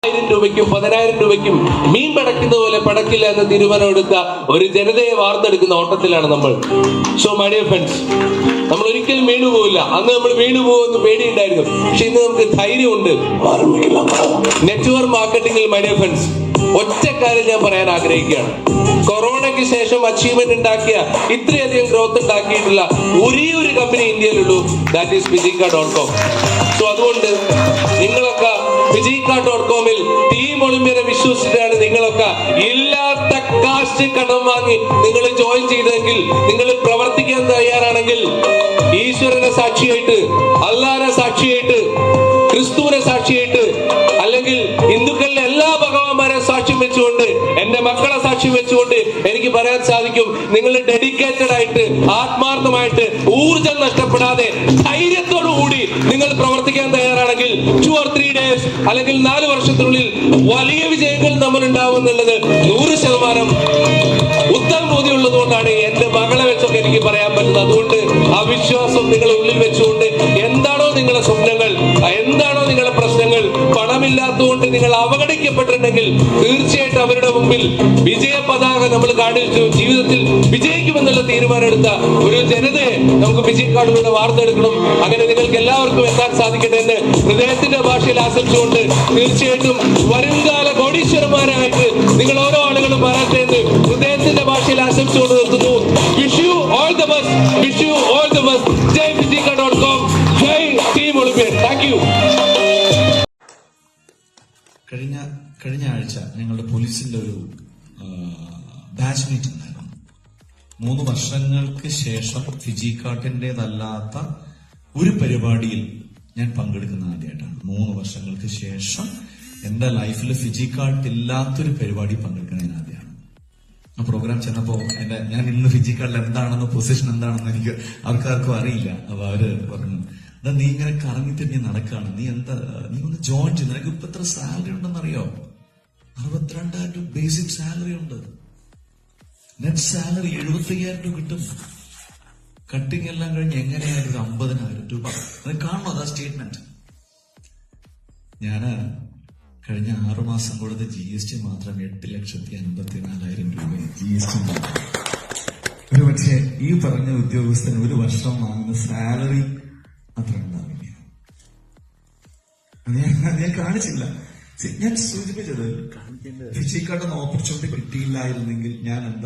രൂപയ്ക്കും 10,000 രൂപയ്ക്കും മീൻ പടക്കുന്ന പോലെ പടക്കില്ല എന്ന തീരുമാനം എടുത്ത ഒരു ജനതയെ വാർത്തെടുക്കുന്ന ഓട്ടത്തിലാണ് നമ്മൾ. സോ മൈ ഡിയർ ഫ്രണ്ട്സ്, നമ്മൾ ഒരിക്കലും വീണു പോവില്ല. അന്ന് നമ്മൾ വീണു പോകുമെന്ന് പേടിയുണ്ടായിരുന്നു, പക്ഷെ ഇന്ന് നമുക്ക് ധൈര്യമുണ്ട്. നെറ്റ്വർക്ക് മാർക്കറ്റിംഗിൽ മൈ ഡിയർ ഫ്രണ്ട്സ് ഒറ്റ കാര്യം ഞാൻ പറയാൻ ആഗ്രഹിക്കുകയാണ്. കൊറോണയ്ക്ക് ശേഷം അച്ചീവ്മെന്റ് ഉണ്ടാക്കിയ, ഇത്രയധികം ഗ്രോത്ത് ഉണ്ടാക്കിയിട്ടുള്ള ഒരേ ഒരു കമ്പനി ഇന്ത്യയിലുള്ളൂ, ദാറ്റ് ഈസ് fizika.com. സോ അതുകൊണ്ട് നിങ്ങളൊക്കെ fizika.com-ൽ ടീം ഒളിമ്പ്യനെ വിശ്വസിച്ചിട്ടാണ് നിങ്ങളൊക്കെ ഇല്ലാത്ത കാശ് കടം വാങ്ങി നിങ്ങൾ ജോയിൻ ചെയ്തെങ്കിൽ, നിങ്ങൾ പ്രവർത്തിക്കാൻ തയ്യാറാണെങ്കിൽ, ഈശ്വരനെ സാക്ഷിയായിട്ട്, അല്ലാഹനെ സാക്ഷിയായിട്ട്, ക്രിസ്തുവിനെ സാക്ഷിയായിട്ട്, അല്ലെങ്കിൽ ഹിന്ദുക്കളിലെ എല്ലാ ഭഗവാന്മാരെ സാക്ഷ്യം വെച്ചുകൊണ്ട്, എന്റെ മക്കളെ സാക്ഷ്യം വെച്ചുകൊണ്ട് എനിക്ക് പറയാൻ സാധിക്കും, നിങ്ങൾ ഡെഡിക്കേറ്റഡ് ആയിട്ട്, ആത്മാർത്ഥമായിട്ട്, ഊർജം നഷ്ടപ്പെടാതെ ധൈര്യത്തോടു കൂടി നിങ്ങൾ പ്രവർത്തിക്കാൻ തയ്യാറാണെങ്കിൽ 2 or 3 days അല്ലെങ്കിൽ 4 വർഷത്തിനുള്ളിൽ വലിയ വിജയങ്ങൾ നമ്മൾ ഉണ്ടാവും എന്നുള്ളത് 100% ഉത്തരം ബോധ്യമുള്ളത് കൊണ്ടാണ് എന്റെ മകളെ വെച്ചൊക്കെ എനിക്ക് പറയാൻ പറ്റുന്നത്. അതുകൊണ്ട് ആ വിശ്വാസം നിങ്ങളുടെ ഉള്ളിൽ വെച്ചുകൊണ്ട്, എന്താണോ നിങ്ങളുടെ സ്വപ്നങ്ങൾ, എന്താണോ നിങ്ങളുടെ പ്രശ്നങ്ങൾ, പണമില്ലാത്തതുകൊണ്ട് നിങ്ങൾ അവഗണിക്കപ്പെട്ടിട്ടുണ്ടെങ്കിൽ തീർച്ചയായിട്ടും അവരുടെ മുമ്പിൽ വിജയ പതാക നമ്മൾ കാണിച്ചു ജീവിതത്തിൽ വിജയിക്കുമെന്നുള്ള തീരുമാനം എടുത്ത ഒരു ജനതയെ നമുക്ക് ഫിജിക്കാർഡിലൂടെ വാർത്തെടുക്കണം. അങ്ങനെ നിങ്ങൾക്ക് എല്ലാവർക്കും എത്താൻ സാധിക്കട്ടെ എന്ന് ഹൃദയത്തിന്റെ ഭാഷയിൽ ആശംസിച്ചുകൊണ്ട്, തീർച്ചയായിട്ടും വരുംകാല കോടീശ്വരന്മാരായിട്ട് നിങ്ങൾ ഓരോ ആളുകളും മാറട്ടെ എന്ന് ഹൃദയത്തിന്റെ ഭാഷയിൽ ആശംസിച്ചുകൊണ്ട് നിർത്തുന്നു. Wish you all the best, wish you all the best. ജയ് fizika.com, ജയ് ടീം ഒളിമ്പ്യൻ. Thank you. കഴിഞ്ഞ ആഴ്ച ഞങ്ങളുടെ പോലീസിന്റെ ഒരു ബാച്ച് മീറ്റ് ഉണ്ടായിരുന്നു. 3 വർഷങ്ങൾക്ക് ശേഷം ഫിജിക്കാർഡിന്റേതല്ലാത്ത ഒരു പരിപാടിയിൽ ഞാൻ പങ്കെടുക്കുന്ന ആദ്യമായിട്ടാണ്. 3 വർഷങ്ങൾക്ക് ശേഷം എന്റെ ലൈഫിൽ ഫിജിക്കാർഡ് ഇല്ലാത്തൊരു പരിപാടി പങ്കെടുക്കുന്ന ഞാൻ ആദ്യമാണ്. ആ പ്രോഗ്രാം ചെന്നപ്പോ ഞാൻ ഇന്ന് ഫിജിക്കാർഡിൽ എന്താണെന്ന്, പൊസിഷൻ എന്താണെന്ന് എനിക്ക് ആൾക്കാർക്കും അറിയില്ല. അപ്പൊ അവര് പറഞ്ഞു, നീ ഇങ്ങനെ കറങ്ങി തിരിഞ്ഞ് നടക്കാണ്, നീ ഒന്ന് ജോയിൻ ചെയ്ത്, നിനക്ക് ഇപ്പൊ എത്ര സാലറി ഉണ്ടെന്നറിയോ? 62,000 രൂപ ബേസിക് സാലറി ഉണ്ട്. നെറ്റ് സാലറി 75,000 രൂപ കിട്ടും. കട്ടിങ് എല്ലാം കഴിഞ്ഞ് എങ്ങനെയായാലും ഒരു 50,000 രൂപ. അത് കാണണോ അതാ സ്റ്റേറ്റ്മെന്റ്? ഞാന് കഴിഞ്ഞ 6 മാസം കൊടുത്ത GST മാത്രം 8,54,000 രൂപ GST. ഒരു പക്ഷേ ഈ പറഞ്ഞ ഉദ്യോഗസ്ഥന് ഒരു വർഷം വാങ്ങുന്ന സാലറി അത്ര ഉണ്ടാവില്ല. ഞാൻ കാണിച്ചില്ല. ഞാൻ സൂചിപ്പിച്ചത് ഫിജിക്കാർഡ് ഓപ്പർച്യൂണിറ്റി കിട്ടിയില്ലായിരുന്നെങ്കിൽ ഞാൻ എന്താ